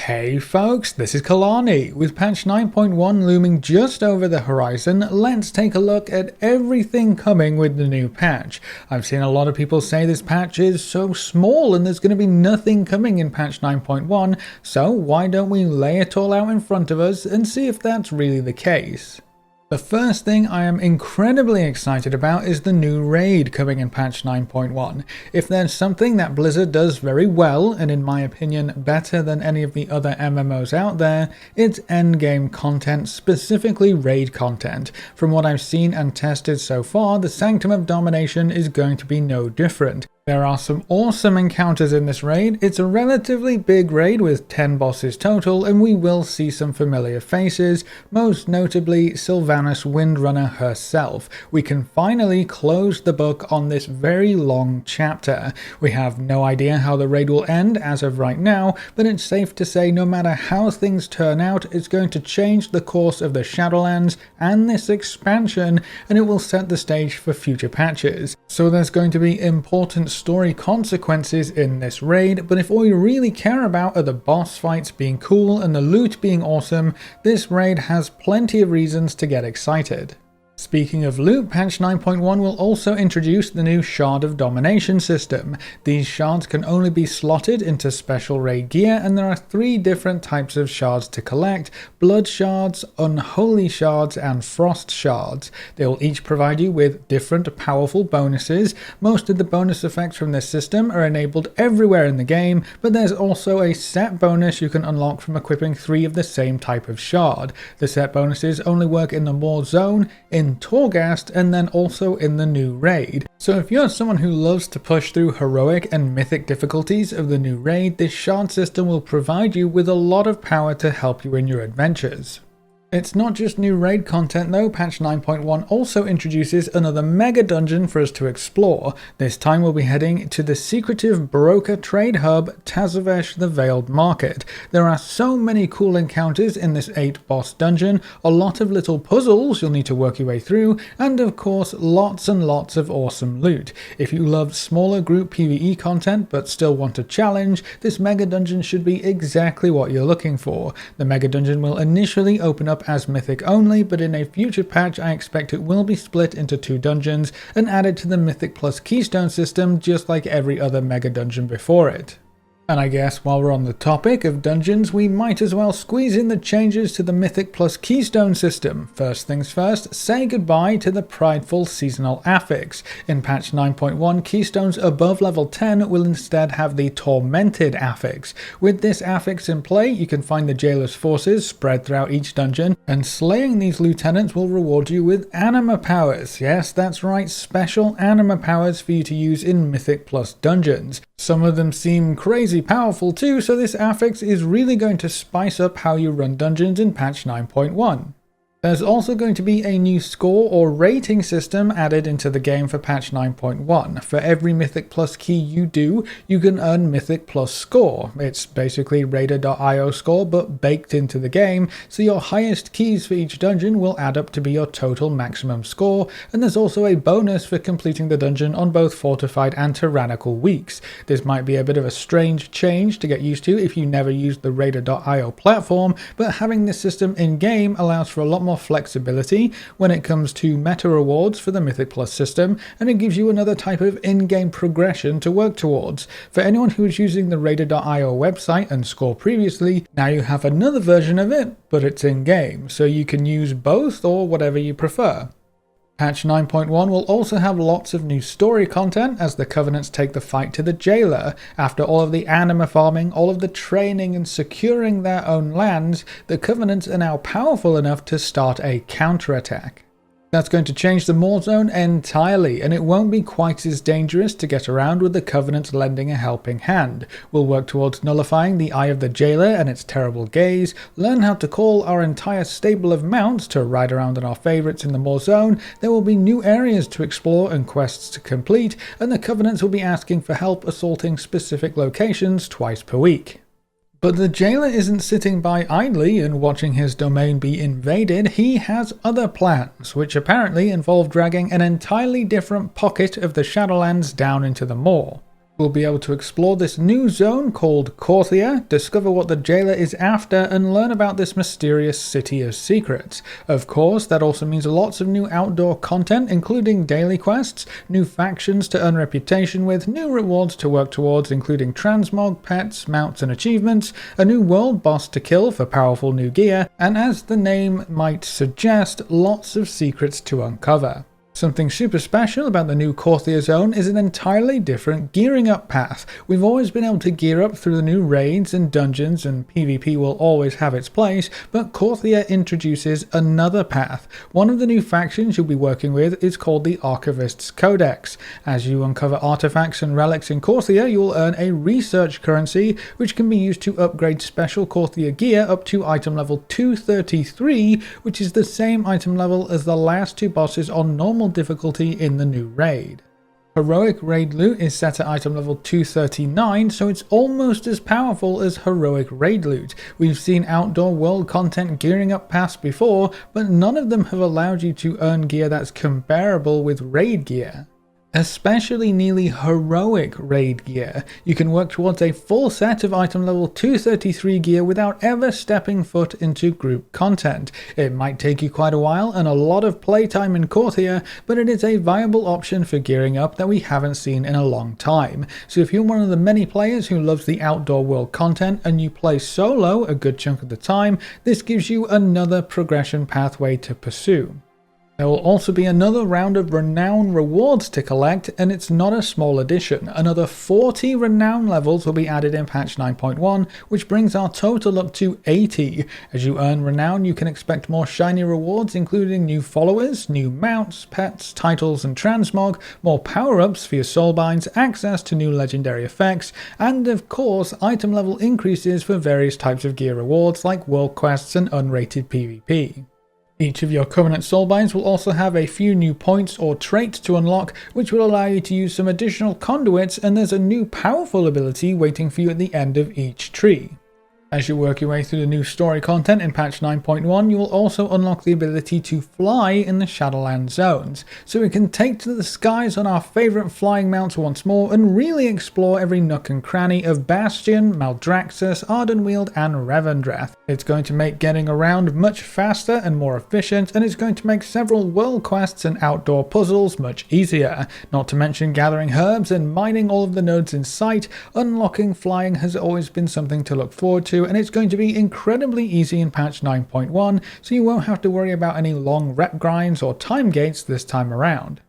Hey folks, this is Kalani. With patch 9.1 looming just over the horizon, let's take a look at everything coming with the new patch. I've seen a lot of people say this patch is so small and there's going to be nothing coming in patch 9.1, so why don't we lay it all out in front of us and see if that's really the case. The first thing I am incredibly excited about is the new raid coming in patch 9.1. If there's something that Blizzard does very well, and in my opinion better than any of the other MMOs out there, it's endgame content, specifically raid content. From what I've seen and tested so far, the Sanctum of Domination is going to be no different. There are some awesome encounters in this raid. It's a relatively big raid with 10 bosses total, and we will see some familiar faces, most notably Sylvanas Windrunner herself. We can finally close the book on this very long chapter. We have no idea how the raid will end as of right now, but it's safe to say no matter how things turn out, it's going to change the course of the Shadowlands and this expansion, and it will set the stage for future patches. So there's going to be important story consequences in this raid, but if all you really care about are the boss fights being cool and the loot being awesome, this raid has plenty of reasons to get excited. Speaking of loot, patch 9.1 will also introduce the new Shard of Domination system. These shards can only be slotted into special raid gear, and there are 3 different types of shards to collect: blood shards, unholy shards, and frost shards. They will each provide you with different powerful bonuses. Most of the bonus effects from this system are enabled everywhere in the game, but there's also a set bonus you can unlock from equipping 3 of the same type of shard. The set bonuses only work in the Maw Zone, in Torghast, and then also in the new raid. So if you're someone who loves to push through heroic and mythic difficulties of the new raid, this shard system will provide you with a lot of power to help you in your adventures. It's not just new raid content though. Patch 9.1 also introduces another mega dungeon for us to explore. This time we'll be heading to the secretive broker trade hub, Tazavesh the Veiled Market. There are so many cool encounters in this 8-boss dungeon, a lot of little puzzles you'll need to work your way through, and of course lots and lots of awesome loot. If you love smaller group PvE content but still want a challenge, this mega dungeon should be exactly what you're looking for. The mega dungeon will initially open up as Mythic only, but in a future patch I expect it will be split into 2 dungeons and added to the Mythic plus Keystone system, just like every other mega dungeon before it. And I guess while we're on the topic of dungeons, we might as well squeeze in the changes to the Mythic plus Keystone system. First things first, say goodbye to the prideful seasonal affix. In patch 9.1, Keystones above level 10 will instead have the Tormented affix. With this affix in play, you can find the Jailer's forces spread throughout each dungeon, and slaying these lieutenants will reward you with anima powers. Yes, that's right, special anima powers for you to use in Mythic plus dungeons. Some of them seem crazy powerful too, so this affix is really going to spice up how you run dungeons in patch 9.1. There's also going to be a new score or rating system added into the game for patch 9.1. For every Mythic plus key you do, you can earn Mythic plus score. It's basically Raider.io score but baked into the game, so your highest keys for each dungeon will add up to be your total maximum score, and there's also a bonus for completing the dungeon on both Fortified and Tyrannical weeks. This might be a bit of a strange change to get used to if you never used the Raider.io platform, but having this system in-game allows for a lot more flexibility when it comes to meta rewards for the Mythic Plus system, and it gives you another type of in-game progression to work towards. For anyone who was using the Raider.io website and score previously, now you have another version of it, but it's in-game, so you can use both or whatever you prefer. Patch 9.1 will also have lots of new story content as the Covenants take the fight to the Jailer. After all of the anima farming, all of the training and securing their own lands, the Covenants are now powerful enough to start a counterattack. That's going to change the Maw Zone entirely, and it won't be quite as dangerous to get around with the Covenant lending a helping hand. We'll work towards nullifying the Eye of the Jailer and its terrible gaze, learn how to call our entire stable of mounts to ride around on our favourites in the Maw Zone. There will be new areas to explore and quests to complete, and the Covenants will be asking for help assaulting specific locations twice per week. But the Jailer isn't sitting by idly and watching his domain be invaded. He has other plans, which apparently involve dragging an entirely different pocket of the Shadowlands down into the Maw. We'll be able to explore this new zone called Corthia, discover what the jailer is after, and learn about this mysterious city of secrets. Of course, that also means lots of new outdoor content, including daily quests, new factions to earn reputation with, new rewards to work towards, including transmog, pets, mounts and achievements, a new world boss to kill for powerful new gear, and as the name might suggest, lots of secrets to uncover. Something super special about the new Corthia zone is an entirely different gearing up path. We've always been able to gear up through the new raids and dungeons, and PvP will always have its place, but Corthia introduces another path. One of the new factions you'll be working with is called the Archivist's Codex. As you uncover artifacts and relics in Corthia, you will earn a research currency, which can be used to upgrade special Corthia gear up to item level 233, which is the same item level as the last two bosses on normal difficulty in the new raid. Heroic raid loot is set at item level 239, so it's almost as powerful as heroic raid loot. We've seen outdoor world content gearing up paths before, but none of them have allowed you to earn gear that's comparable with raid gear. Especially nearly heroic raid gear. You can work towards a full set of item level 233 gear without ever stepping foot into group content. It might take you quite a while and a lot of playtime in Corthia, but it is a viable option for gearing up that we haven't seen in a long time. So if you're one of the many players who loves the outdoor world content and you play solo a good chunk of the time, this gives you another progression pathway to pursue. There will also be another round of Renown Rewards to collect, and it's not a small addition. Another 40 Renown levels will be added in patch 9.1, which brings our total up to 80. As you earn Renown, you can expect more shiny rewards, including new followers, new mounts, pets, titles and transmog, more power-ups for your soulbinds, access to new legendary effects, and of course item level increases for various types of gear rewards like world quests and unrated PvP. Each of your Covenant Soulbinds will also have a few new points or traits to unlock, which will allow you to use some additional conduits, and there's a new powerful ability waiting for you at the end of each tree. As you work your way through the new story content in patch 9.1, you will also unlock the ability to fly in the Shadowland zones, so we can take to the skies on our favourite flying mounts once more and really explore every nook and cranny of Bastion, Maldraxxus, Ardenweald and Revendreth. It's going to make getting around much faster and more efficient, and it's going to make several world quests and outdoor puzzles much easier. Not to mention gathering herbs and mining all of the nodes in sight, unlocking flying has always been something to look forward to, and it's going to be incredibly easy in patch 9.1, so you won't have to worry about any long rep grinds or time gates this time around.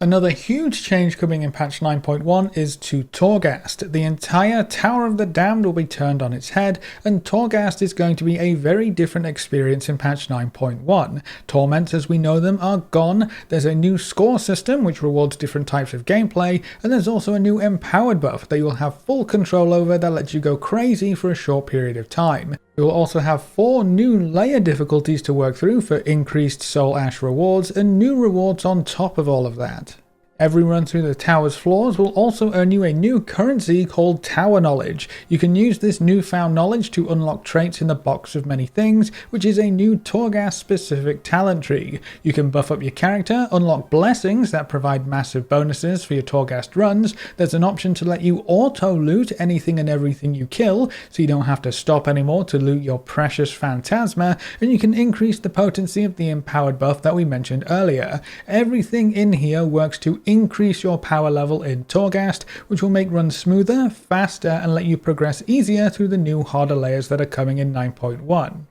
Another huge change coming in patch 9.1 is to Torghast. The entire Tower of the Damned will be turned on its head, and Torghast is going to be a very different experience in patch 9.1. Torments as we know them are gone, there's a new score system which rewards different types of gameplay, and there's also a new empowered buff that you will have full control over that lets you go crazy for a short period of time. We will also have 4 new layer difficulties to work through for increased Soul Ash rewards and new rewards on top of all of that. Every run through the tower's floors will also earn you a new currency called Tower Knowledge. You can use this newfound knowledge to unlock traits in the Box of Many Things, which is a new Torghast specific talent tree. You can buff up your character, unlock blessings that provide massive bonuses for your Torghast runs. There's an option to let you auto loot anything and everything you kill, so you don't have to stop anymore to loot your precious Phantasma, and you can increase the potency of the empowered buff that we mentioned earlier. Everything in here works to increase your power level in Torghast, which will make runs smoother, faster, and let you progress easier through the new harder layers that are coming in 9.1.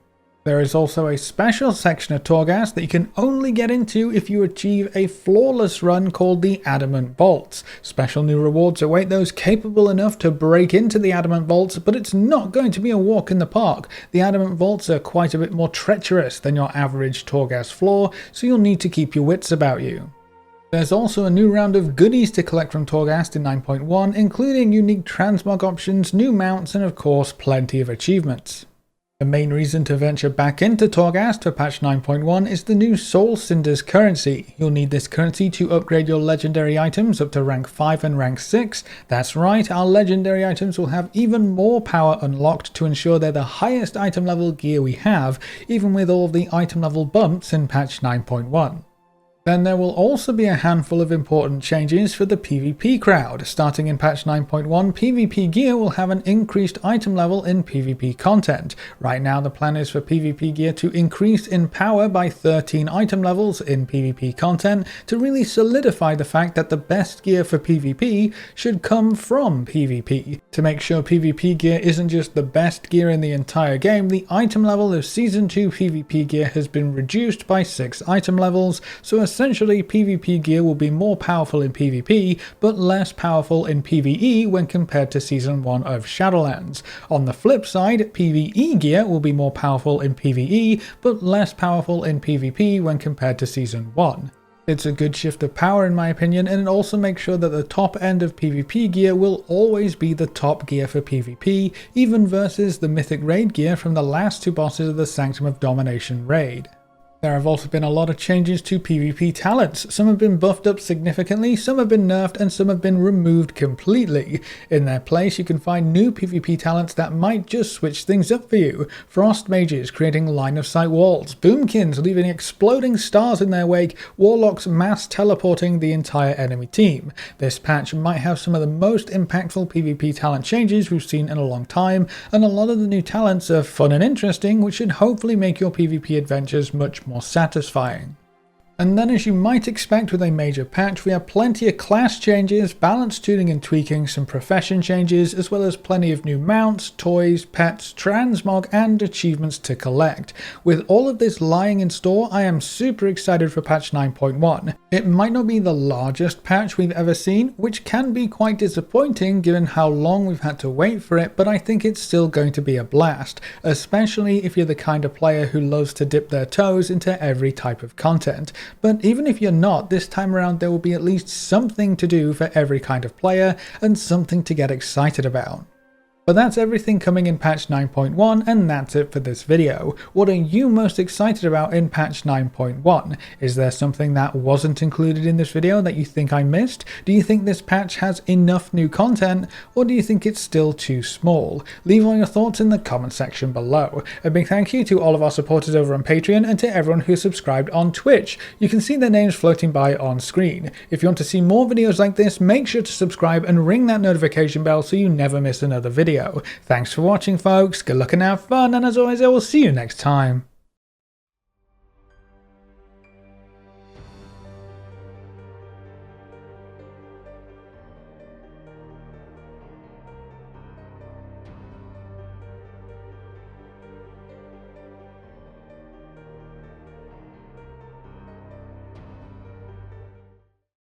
There is also a special section of Torghast that you can only get into if you achieve a flawless run called the Adamant Vaults. Special new rewards await those capable enough to break into the Adamant Vaults, but it's not going to be a walk in the park. The Adamant Vaults are quite a bit more treacherous than your average Torghast floor, so you'll need to keep your wits about you. There's also a new round of goodies to collect from Torghast in 9.1, including unique transmog options, new mounts, and of course plenty of achievements. The main reason to venture back into Torghast for patch 9.1 is the new Soul Cinders currency. You'll need this currency to upgrade your legendary items up to rank 5 and rank 6. That's right, our legendary items will have even more power unlocked to ensure they're the highest item level gear we have, even with all the item level bumps in patch 9.1. Then there will also be a handful of important changes for the PvP crowd. Starting in patch 9.1, PvP gear will have an increased item level in PvP content. Right now the plan is for PvP gear to increase in power by 13 item levels in PvP content to really solidify the fact that the best gear for PvP should come from PvP. To make sure PvP gear isn't just the best gear in the entire game, the item level of Season 2 PvP gear has been reduced by 6 item levels, so essentially, PvP gear will be more powerful in PvP, but less powerful in PvE when compared to Season 1 of Shadowlands. On the flip side, PvE gear will be more powerful in PvE, but less powerful in PvP when compared to Season 1. It's a good shift of power in my opinion, and it also makes sure that the top end of PvP gear will always be the top gear for PvP, even versus the Mythic Raid gear from the last 2 bosses of the Sanctum of Domination raid. There have also been a lot of changes to PvP talents. Some have been buffed up significantly, some have been nerfed, and some have been removed completely. In their place, you can find new PvP talents that might just switch things up for you. Frost Mages creating line of sight walls, Boomkins leaving exploding stars in their wake, Warlocks mass teleporting the entire enemy team. This patch might have some of the most impactful PvP talent changes we've seen in a long time, and a lot of the new talents are fun and interesting, which should hopefully make your PvP adventures much more satisfying. And then, as you might expect with a major patch, we have plenty of class changes, balance tuning and tweaking, some profession changes, as well as plenty of new mounts, toys, pets, transmog, and achievements to collect. With all of this lying in store, I am super excited for patch 9.1. It might not be the largest patch we've ever seen, which can be quite disappointing given how long we've had to wait for it, but I think it's still going to be a blast, especially if you're the kind of player who loves to dip their toes into every type of content. But even if you're not, this time around there will be at least something to do for every kind of player and something to get excited about. But that's everything coming in patch 9.1, and that's it for this video. What are you most excited about in patch 9.1? Is there something that wasn't included in this video that you think I missed? Do you think this patch has enough new content, or do you think it's still too small? Leave all your thoughts in the comment section below. A big thank you to all of our supporters over on Patreon and to everyone who subscribed on Twitch. You can see their names floating by on screen. If you want to see more videos like this, make sure to subscribe and ring that notification bell so you never miss another video. Thanks for watching folks, good luck and have fun, and as always I will see you next time.